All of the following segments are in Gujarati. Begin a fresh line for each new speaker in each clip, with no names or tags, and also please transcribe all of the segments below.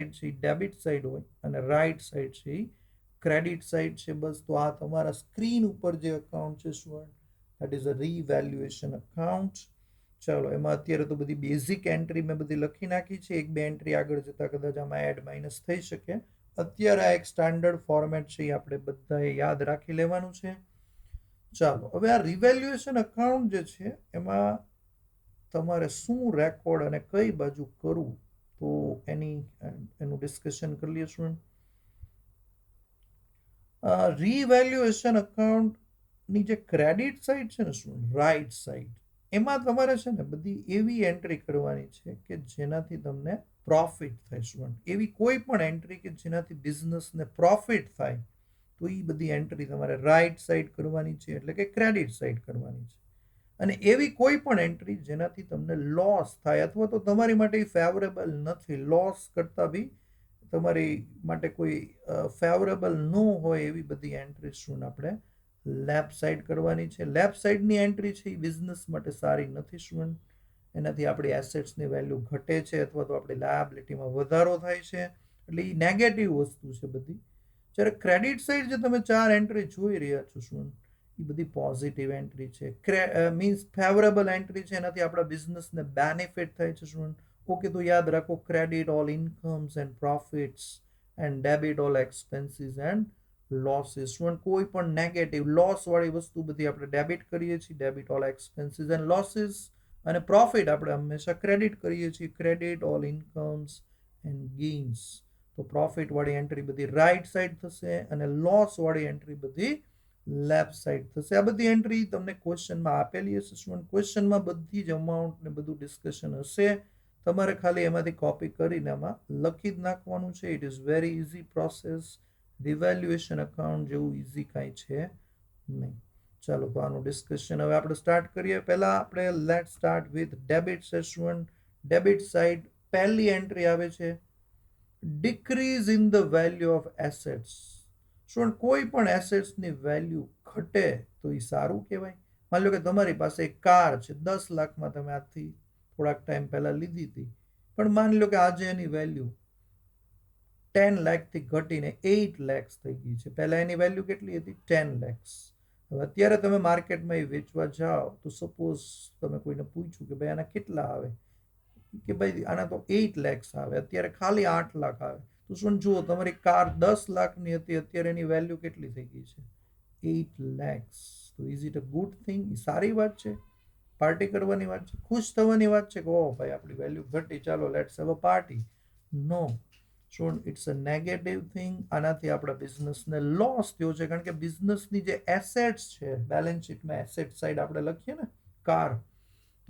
સાઈડ છે એ ડેબિટ સાઈડ હોય અને રાઈટ સાઈડ છે એ ક્રેડિટ સાઈડ છે. બસ, તો આ તમારા સ્ક્રીન ઉપર જે અકાઉન્ટ છે student, that is a revaluation account. ચાલો, એમાં અત્યારે તો બધી બેઝિક એન્ટ્રી મેં બધી લખી નાખી છે. એક બે એન્ટ્રી આગળ જતા કદાચ આમાં એડ માઇનસ થઈ શકે. અત્યારે આ એક સ્ટાન્ડર્ડ ફોર્મેટ છે એ આપણે બધાએ યાદ રાખી લેવાનું છે. ચાલો, હવે આ રિવેલ્યુએશન અકાઉન્ટ જે છે એમાં તમારે શું રેકોર્ડ અને કઈ બાજુ કરવું, તો એનું ડિસ્કશન કરી લઈએ સ્ટુડન્ટ. રીવેલ્યુએશન અકાઉન્ટની જે ક્રેડિટ સાઈડ છે ને સ્ટુડન્ટ, રાઈટ સાઈડ, એમાં તમારે છે ને બધી એવી એન્ટ્રી કરવાની છે કે જેનાથી તમને પ્રોફિટ થાય સ્ટુડન્ટ. એવી કોઈ પણ એન્ટ્રી કે જેનાથી બિઝનેસને પ્રોફિટ થાય, તો એ બધી એન્ટ્રી તમારે રાઈટ સાઈડ કરવાની છે, એટલે કે ક્રેડિટ સાઈડ કરવાની છે. અને એવી કોઈ પણ એન્ટ્રી જેનાથી તમને લોસ થાય અથવા તો તમારી માટે ફેવરેબલ નથી, લોસ કરતાં બી તમારી માટે કોઈ ફેવરેબલ ન હોય, એવી બધી એન્ટ્રી શું આપણે લેફ્ટ સાઈડ કરવાની છે. લેફ્ટ સાઈડની એન્ટ્રી છે એ બિઝનેસ માટે સારી નથી સ્ટુડન્ટ. એનાથી આપણી એસેટ્સની વેલ્યુ ઘટે છે અથવા તો આપણી લાયબિલિટીમાં વધારો થાય છે, એટલે એ નેગેટિવ વસ્તુ છે બધી. જ્યારે ક્રેડિટ સાઈડ જે તમે ચાર એન્ટ્રી જોઈ રહ્યા છો સ્ટુડન્ટ, એ બધી પોઝિટિવ એન્ટ્રી છે, મીન્સ ફેવરેબલ એન્ટ્રી છે, એનાથી આપણા બિઝનેસને બેનિફિટ થાય છે સ્ટુડન્ટ. ઓકે, તો યાદ રાખો, credit all incomes and profits and debit all expenses and losses. Student, કોઈ પણ નેગેટિવ લોસ વાળી વસ્તુ બધી આપણે ડેબિટ કરીએ છીએ, debit all expenses and losses. અને પ્રોફિટ આપણે હંમેશા ક્રેડિટ કરીએ છીએ, credit all incomes and gains. તો પ્રોફિટ વાળી એન્ટ્રી બધી રાઈટ સાઈડ થશે અને લોસ વાળી એન્ટ્રી બધી લેફ્ટ સાઈડ થશે. આ બધી એન્ટ્રી તમને ક્વેશ્ચનમાં આપેલી હશે સ્ટુડન્ટ. ક્વેશ્ચનમાં બધી જ અમાઉન્ટ ને બધું ડિસ્કશન હશે. તમારે ખાલી એમાંથી કોપી કરીને એમાં લખી જ નાખવાનું છે. It is very easy process. રિવેલ્યુએશન account જેવું ઇઝી કાંઈ છે નહીં. ચાલો, તો આનું ડિસ્કશન હવે આપણે સ્ટાર્ટ કરીએ. પહેલા આપણે late start with debit session. Debit side પહેલી એન્ટ્રી આવે છે, decrease in the value of assets. શું કોઈ પણ એસેટ્સની વેલ્યુ ઘટે તો એ સારું કહેવાય. માની લો કે તમારી પાસે એક કાર છે, 10 લાખમાં તમે આજથી થોડાક ટાઈમ પહેલા લીધી હતી, પણ માની લો કે આજે એની વેલ્યુ 10 લાખથી ઘટીને 8 લાખ થઈ ગઈ છે. પહેલા એની વેલ્યુ કેટલી હતી? 10 લાખ. હવે અત્યારે તમે માર્કેટમાં એ વેચવા જાઓ તો સપોઝ તમે કોઈને પૂછ્યું કે ભાઈ આના કેટલા આવે, કે ભાઈ આના તો 8 lakhs આવે, અત્યારે ખાલી 8 લાખ આવે. તો શું જુઓ, તમારી કાર 10 લાખની હતી, અત્યારે એની વેલ્યુ કેટલી થઈ ગઈ છે? 8 lakhs. તો is it a good thing? એ સારી વાત છે, પાર્ટી કરવાની વાત છે, ખુશ થવાની વાત છે કે ઓ ભાઈ આપણી વેલ્યુ ઘટી, ચાલો let's have a party? No student, it's a negative thing. આનાથી આપણા બિઝનેસને લોસ થયો છે, કારણ કે બિઝનેસની જે એસેટ્સ છે, બેલેન્સ શીટમાં એસેટ સાઈડ આપણે લખીએ ને, કાર,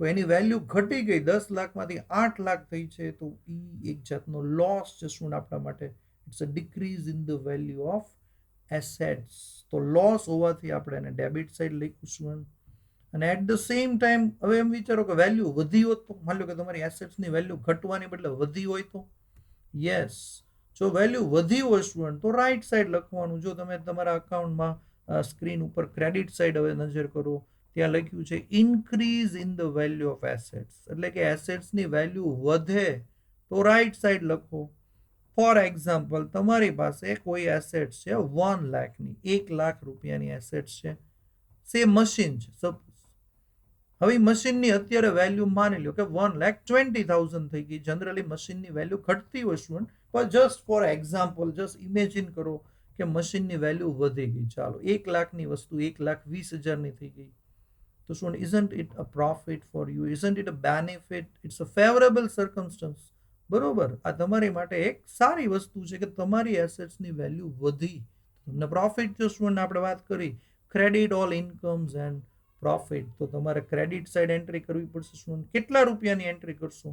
તો એની વેલ્યુ ઘટી ગઈ, 10 લાખમાંથી 8 લાખ થઈ છે. તો એ એક જાતનો લોસ છે શું આપણા માટે? It's a decrease in the value of assets. તો લોસ હોવાથી આપણે એને ડેબિટ સાઈડ લખીશું. અને એટ ધ સેમ ટાઈમ હવે એમ વિચારો કે વેલ્યુ વધી હોત તો, માની લો કે તમારી એસેટ્સની વેલ્યુ ઘટવાની બદલે વધી હોય તો? યસ, જો વેલ્યુ વધી હોય સ્ટુડન્ટ તો રાઈટ સાઈડ લખવાનું. જો તમે તમારા અકાઉન્ટમાં સ્ક્રીન ઉપર ક્રેડિટ સાઈડ હવે નજર કરો, ત્યાં લખ્યું છે increase in the value of assets, એટલે કે એસેટ્સની વેલ્યુ વધે તો રાઈટ સાઈડ લખો. ફોર એક્ઝામ્પલ, તમારી પાસે કોઈ એસેટ્સ છે 1 લાખની, 1 લાખ રૂપિયાની એસેટ્સ છે, સે મશીન છે સપોઝ. હવે મશીનની અત્યારે વેલ્યુ માની લો કે 1,20,000 થઈ ગઈ. જનરલી મશીનની વેલ્યુ ઘટતી હોય સ્ટુડન્ટ, પણ just for example, just imagine કરો કે મશીનની વેલ્યુ વધી ગઈ. ચાલો, 1 લાખની વસ્તુ 1,20,000ની થઈ ગઈ. તો શું, isn't it a profit for you? Isn't it a benefit? It's a favorable circumstance. બરોબર, આ તમારી માટે એક સારી વસ્તુ છે કે તમારી એસેટ્સની વેલ્યુ વધી, તમને પ્રોફિટ થયો. સ્ટુડન્ટ, આપણે વાત કરી credit all incomes and profit, તો તમારે ક્રેડિટ સાઈડ એન્ટ્રી કરવી પડશે. સ્ટુડન્ટ, કેટલા રૂપિયાની એન્ટ્રી કરશો?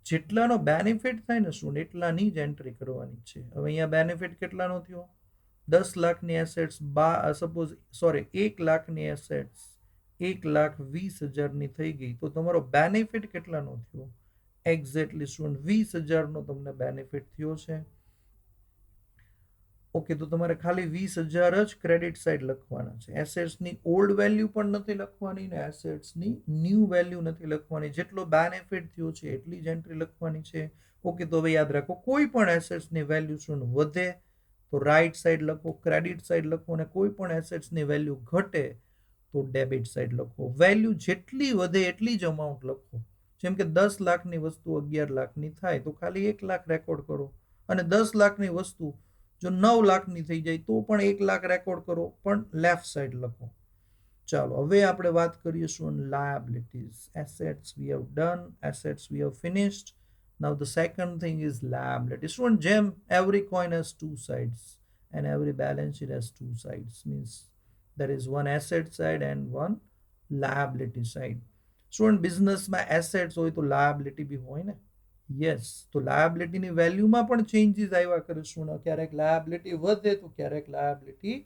જેટલાનો બેનિફિટ થાય ને સ્ટુડન્ટ, એટલાની જ એન્ટ્રી કરવાની છે. હવે અહીંયા બેનિફિટ કેટલાનો થયો? 10 લાખની એસેટ્સ, સપોઝ સોરી 1 લાખની એસેટ્સ 1,20,000ની થઈ ગઈ, તો તમારો બેનિફિટ કેટલાનો થયો? એક્ઝેક્ટલી સ્ટુડન્ટ 20,000નો તમને બેનિફિટ થયો છે. ઓકે, તો તમારે ખાલી 20,000 જ ક્રેડિટ સાઈડ લખવાના છે. એસેટ્સની ઓલ્ડ વેલ્યુ પણ નથી લખવાની ને એસેટ્સની ન્યૂ વેલ્યુ નથી લખવાની. જેટલો બેનિફિટ થયો છે એટલી જ એન્ટ્રી લખવાની છે. ઓકે, તો હવે યાદ રાખો, કોઈ પણ એસેટ્સની વેલ્યુ શું વધે તો રાઈટ સાઈડ લખો, ક્રેડિટ સાઈડ લખો, અને કોઈ પણ એસેટ્સની વેલ્યુ ઘટે તો ડેબિટ સાઈડ લખો. વેલ્યુ જેટલી વધે એટલી જ અમાઉન્ટ લખો. જેમ કે 10 લાખની વસ્તુ 11 લાખની થાય તો ખાલી 1 લાખ રેકોર્ડ કરો, અને 10 લાખની વસ્તુ જો 9 લાખની થઈ જાય તો પણ 1 લાખ રેકોર્ડ કરો, પણ લેફ્ટ સાઈડ લખો. ચાલો હવે આપણે વાત કરીશું liabilities. Assets we have done, assets we have finished. Now the second thing is liability. Student, gem, every coin has two sides and every balance sheet has two sides. Means there is one asset side and one liability side. Student, બિઝનેસમાં એસેટ્સ હોય તો લાયબિલિટી બી હોય ને. યસ, તો લાયબિલિટીની વેલ્યુમાં પણ ચેન્જીસ આવ્યા કરે. શું ક્યારેક લાયબિલિટી વધે તો ક્યારેક લાયબિલિટી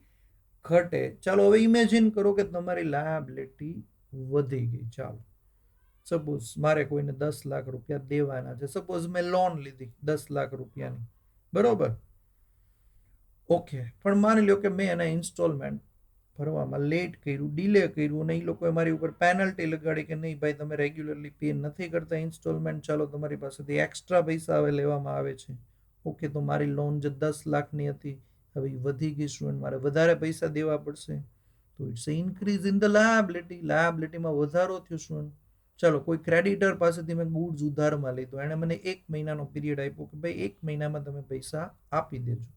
ઘટે. ચાલો હવે ઇમેજિન કરો કે તમારી લાયબિલિટી વધી ગઈ. ચાલો સપોઝ મારે કોઈને 10 લાખ રૂપિયા દેવાના છે. સપોઝ મેં લોન લીધી 10 લાખ રૂપિયાની, બરોબર. ઓકે, પણ માની લો કે મેં એના ઇન્સ્ટોલમેન્ટ ભરવામાં લેટ કર્યું, ડીલે કર્યું, અને એ લોકોએ મારી ઉપર પેનલ્ટી લગાડી કે નહીં ભાઈ તમે રેગ્યુલરલી પે નથી કરતા ઇન્સ્ટોલમેન્ટ, ચાલો તમારી પાસેથી એક્સ્ટ્રા પૈસા હવે લેવામાં આવે છે. ઓકે, તો મારી લોન જે 10 લાખની હતી હવે વધી ગઈ, સ્ટુડન્ટ મારે વધારે પૈસા દેવા પડશે. તો it's increase in the liability. લાયબિલિટીમાં વધારો થયો સ્ટુડન્ટ. ચાલો કોઈ ક્રેડિટર પાસેથી મેં ગુડ્સ ઉધારમાં લીધો, એણે મને 1 મહિનાનો પીરિયડ આપ્યો કે ભાઈ 1 મહિનામાં તમે પૈસા આપી દેજો.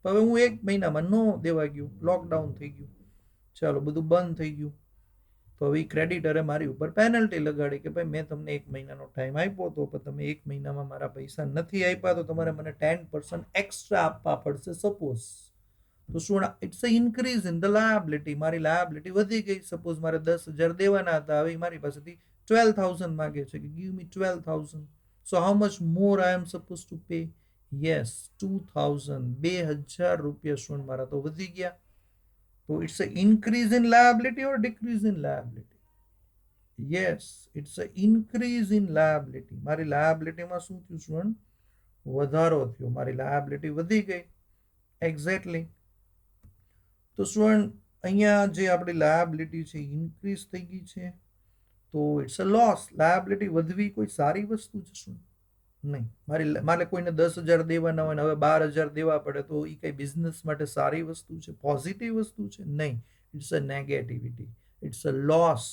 હવે હું 1 મહિનામાં ન દેવા ગયું, લોકડાઉન થઈ ગયું, ચાલો બધું બંધ થઈ ગયું. તો હવે ક્રેડિટરે મારી ઉપર પેનલ્ટી લગાડી કે ભાઈ મેં તમને 1 મહિનાનો ટાઈમ આપ્યો હતો પણ તમે 1 મહિનામાં મારા પૈસા નથી આપ્યા તો તમારે મને 10% એક્સ્ટ્રા આપવા પડશે. સપોઝ તો શું it's a increase in the liability. મારી લાયબિલિટી વધી ગઈ. સપોઝ મારે 10,000 દેવાના હતા, હવે મારી પાસેથી 12,000 માંગે છે કે give me 12,000. So how much more I am suppose to pay? Yes, 2,000. 2,000 રૂપિયા શું મારા તો વધી ગયા. તો it's a increase in liability or decrease in liability? Yes, it's a increase in liability. મારી લાયબિલિટીમાં શું થયું સ્ટુડન્ટ? વધારો થયો. મારી લાયબિલિટી વધી ગઈ. એક્ઝેક્ટલી. તો સ્ટુડન્ટ અહીંયા જે આપણી લાયબિલિટી છે ઇન્ક્રીઝ થઈ ગઈ છે, તો ઇટ્સ અ લોસ. લાયબિલિટી વધવી કોઈ સારી વસ્તુ છે શું? નહીં. મારે કોઈને 10,000 દેવાના હોય ને હવે 12,000 દેવા પડે તો એ કઈ બિઝનેસ માટે સારી વસ્તુ છે, પોઝિટિવ વસ્તુ છે? નહીં. It's a negativity, it's a loss.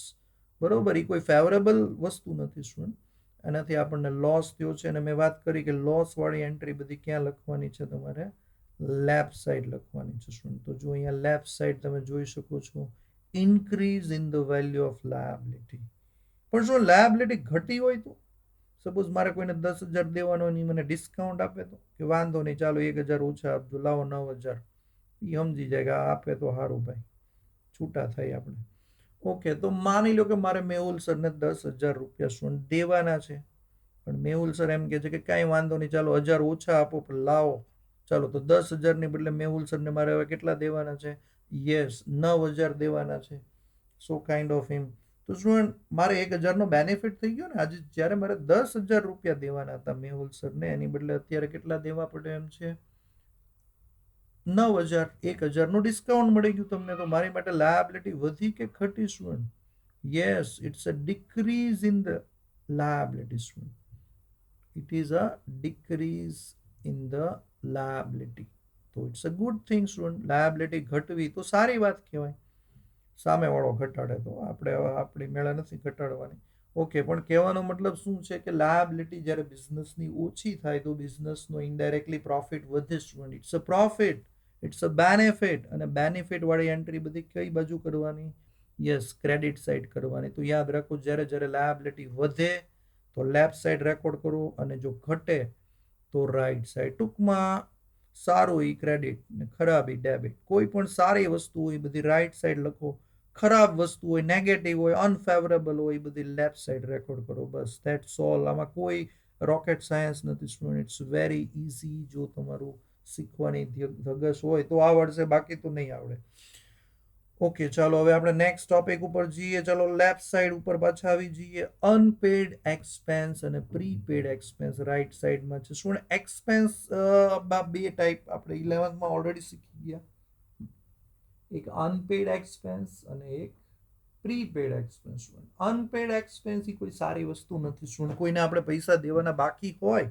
બરોબર, એ કોઈ ફેવરેબલ વસ્તુ નથી સ્ટુડન્ટ. એનાથી આપણને લોસ થયો છે. અને મેં વાત કરી કે લોસ વાળી એન્ટ્રી બધી ક્યાં લખવાની છે? તમારે લેફ્ટ સાઈડ લખવાની છે સ્ટુડન્ટ. તો જો અહીંયા લેફ્ટ સાઈડ તમે જોઈ શકો છો, increase in the value of liability. પણ જો લાયબિલિટી ઘટી હોય તો સપોઝ મારે કોઈને 10,000 દેવાનો હોય, મને ડિસ્કાઉન્ટ આપે તો કે વાંધો નહીં, ચાલો 1,000 ઓછા આપજો, લાવો 9,000. એ સમજી જાય કે આપે તો સારું ભાઈ, છૂટા થાય આપણે. ઓકે, તો માની લો કે મારે મેહુલ સરને 10,000 રૂપિયા શું દેવાના છે, પણ મેહુલ સર એમ કે છે કે કાંઈ વાંધો નહીં, ચાલો 1,000 ઓછા આપો પણ લાવો. ચાલો તો 10,000 બદલે મેહુલ સરને મારે હવે કેટલા દેવાના છે? યસ, 9,000 દેવાના છે. સો કાઇન્ડ ઓફ હિમ. તો સ્ટુડન્ટ મારે 1,000નો બેનિફિટ થઈ ગયો ને. આજે જ્યારે મારે 10,000 રૂપિયા દેવાના હતા મેહુલ સરને, એની બદલે અત્યારે કેટલા દેવા પડે એમ છે? 9,000. 1,000નું ડિસ્કાઉન્ટ મળી ગયું તમને. તો મારી માટે લાયબિલિટી વધી કે ઘટી student? Yes, it's a decrease in the liability student. It is a decrease in the liability. તો it's a good thing student. Liability ઘટવી તો સારી વાત કહેવાય. સામેવાળો ઘટાડે તો આપણે આપણી મેળા નથી ઘટાડવાની. ઓકે, પણ કહેવાનો મતલબ શું છે કે લાયબિલિટી જ્યારે બિઝનેસની ઓછી થાય તો બિઝનેસનો ઇનડાયરેક્ટલી પ્રોફિટ વધે student. It's a profit, it's a benefit. અને બેનિફિટ વાળી એન્ટ્રી બધી કઈ બાજુ કરવાની? યસ, ક્રેડિટ સાઈડ કરવાની. તો યાદ રાખો, જ્યારે જ્યારે લાયબિલિટી વધે તો લેફ્ટ સાઈડ રેકોર્ડ કરો, અને જો ઘટે તો રાઈટ સાઈડ. ટૂંકમાં સારું એ ક્રેડિટ ને ખરાબ એ ડેબિટ. કોઈ પણ સારી વસ્તુ હોય બધી રાઈટ સાઈડ લખો, ખરાબ વસ્તુ હોય, નેગેટિવ હોય, અનફેવરેબલ હોય, બધી લેફ્ટ સાઈડ રેકોર્ડ કરો. બસ ધેટ્સ ઓલ. આમાં કોઈ રોકેટ સાયન્સ નથી સ્ટુડન્ટ. It's very easy. જો તમારું શીખવાની ધગશ હોય તો આવડશે, બાકી તો નહીં આવડે. ઓકે, ચાલો હવે આપણે નેક્સ્ટ ટોપિક ઉપર જઈએ. ચાલો લેફ્ટ સાઈડ ઉપર પાછા આવી જઈએ. અનપેડ એક્સપેન્સ અને પ્રીપેડ એક્સપેન્સ રાઈટ સાઈડમાં છે. શું એક્સપેન્સ બે ટાઈપ આપણે 11th ઓલરેડી શીખી ગયા. એક અનપેડ એક્સપેન્સ અને એક પ્રીપેડ એક્સપેન્સ. અનપેડ એક્સપેન્સ એ કોઈ સારી વસ્તુ નથી. શું કોઈને આપણે પૈસા દેવાના બાકી હોય,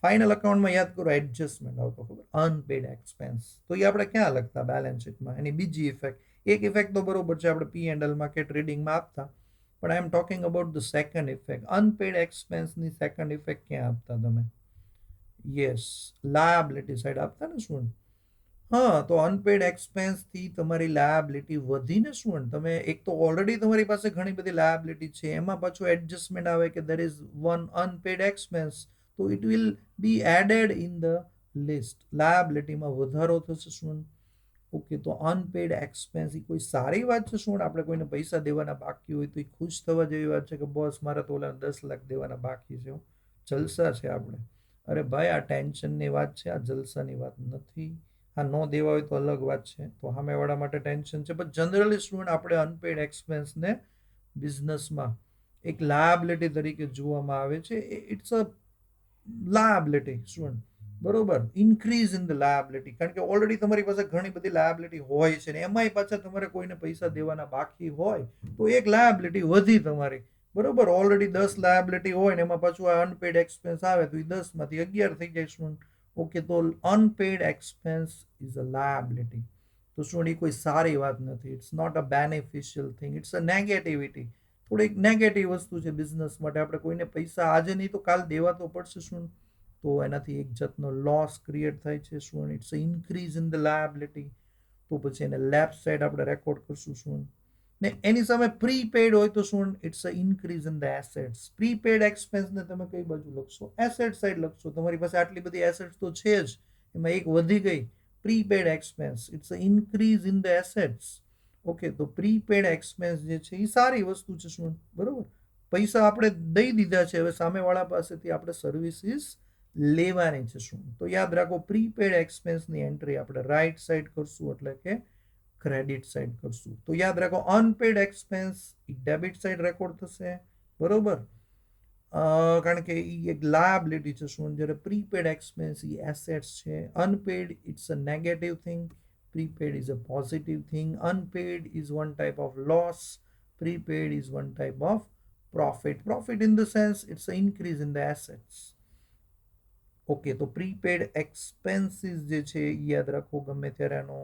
ફાઇનલ અકાઉન્ટમાં યાદ કરો એડજસ્ટમેન્ટ આવતો, ખબર, અનપેડ એક્સપેન્સ. તો એ આપણે ક્યાં લખતા? બેલેન્સ શીટમાં. એની બીજી ઇફેક્ટ, એક ઇફેક્ટ તો બરોબર છે આપણે પી એન્ડ એલમાં કે ટ્રેડિંગમાં આપતા, પણ I am talking about the second effect. Unpaid એક્સપેન્સની સેકન્ડ ઇફેક્ટ ક્યાં આપતા તમે? યસ, લાયબિલિટી સાઈડ આપતા ને શું? હા, તો અનપેડ એક્સપેન્સથી તમારી લાયબિલિટી વધીને શું? તમે એક તો ઓલરેડી તમારી પાસે ઘણી બધી લાયબિલિટી છે, એમાં પાછું એડજસ્ટમેન્ટ આવે કે there is one unpaid expense, તો it will be added in the list. લાયબિલિટીમાં વધારો થશે શું? ઓકે, તો અનપેડ એક્સપેન્સ એ કોઈ સારી વાત છે શું? આપણે કોઈને પૈસા દેવાના બાકી હોય તો એ ખુશ થવા જેવી વાત છે કે બોસ મારા તો ઓલા 10 લાખ દેવાના બાકી છે, જલસા છે આપણે. અરે ભાઈ, આ ટેન્શનની વાત છે, આ જલસાની વાત નથી. આ ન દેવા હોય તો અલગ વાત છે, તો સામેવાળા માટે ટેન્શન છે, પણ જનરલી સ્ટુડન્ટ આપણે અનપેડ એક્સપેન્સને બિઝનેસમાં એક લાયબિલિટી તરીકે જોવામાં આવે છે. ઇટ્સ અ લાયબિલિટી સ્ટુડન્ટ, બરોબર, ઇન્ક્રીઝ ઇન ધ લાયબિલિટી, કારણ કે ઓલરેડી તમારી પાસે ઘણી બધી લાયબિલિટી હોય છે ને એમાંય પાછા તમારે કોઈને પૈસા દેવાના બાકી હોય તો એક લાયબિલિટી વધી તમારી, બરોબર. ઓલરેડી 10 લાયબિલિટી હોય ને એમાં પાછું આ અનપેડ એક્સપેન્સ આવે તો એ 10માંથી 11 થઈ જાય સ્ટુડન્ટ. ઓકે, તો unpaid expense is a liability. તો સ્ટુડન્ટ, એ કોઈ સારી વાત નથી. It's not a beneficial thing, it's a negativity. થોડીક નેગેટિવ વસ્તુ છે બિઝનેસ માટે. આપણે કોઈને પૈસા આજે નહીં તો કાલ દેવા તો પડશે શું? તો એનાથી એક જાતનો લોસ ક્રિએટ થાય છે શું? It's increase in the liability. તો પછી એને લેફ્ટ સાઈડ આપણે રેકોર્ડ કરશું શું? ને એની સામે પ્રીપેડ હોય તો શું? It's a increase in the assets. Prepaid એક્સપેન્સને તમે કઈ બાજુ લખશો? એસેટ સાઈડ લખશો. તમારી પાસે આટલી બધી એસેટ્સ તો છે જ, એમાં એક વધી ગઈ, prepaid expense, it's a increase in the assets. Okay, તો પ્રીપેડ એક્સપેન્સ જે છે એ સારી વસ્તુ છે શું? બરોબર. પૈસા આપણે દઈ દીધા છે, હવે સામેવાળા પાસેથી આપણે સર્વિસીસ લેવાની છે શું? તો યાદ રાખો, પ્રીપેડ એક્સપેન્સની એન્ટ્રી આપણે રાઈટ સાઈડ કરશું, એટલે કે ક્રેડિટ સાઈડ કરશું. તો યાદ રાખો, અનપેડ એક્સપેન્સ એ ડેબિટ સાઈડ રેકોર્ડ થશે, બરોબર, કારણ કે એ એક લાયબિલિટી છે શું? જ્યારે પ્રીપેડ એક્સપેન્સ એ એસેટ્સ છે. Unpaid it's a negative thing, prepaid is a positive thing, unpaid is one type of loss, prepaid is one type of profit in the sense it's an increase in the assets. Okay, તો પ્રીપેડ એક્સપેન્સીસ જે છે એ યાદ રાખો, ગમે ત્યારે આનો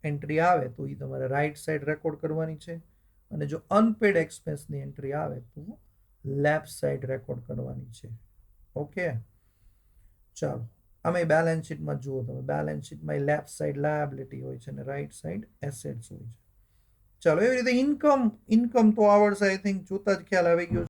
એન્ટ્રી આવે તો એ તમારે રાઈટ સાઈડ રેકોર્ડ કરવાની છે, અને જો અનપેડ એક્સપેન્સની એન્ટ્રી આવે તો લેફ્ટ સાઈડ રેકોર્ડ કરવાની છે. ઓકે, ચાલો. અમે બેલેન્સ શીટમાં જુઓ તમે, બેલેન્સ શીટમાં લેફ્ટ સાઈડ લાયબિલિટી હોય છે અને રાઈટ સાઈડ એસેટ્સ હોય છે. ચાલો, એવી રીતે ઇન્કમ તો આવડશે, આઈ થિંક જોતા જ ખ્યાલ આવી ગયો.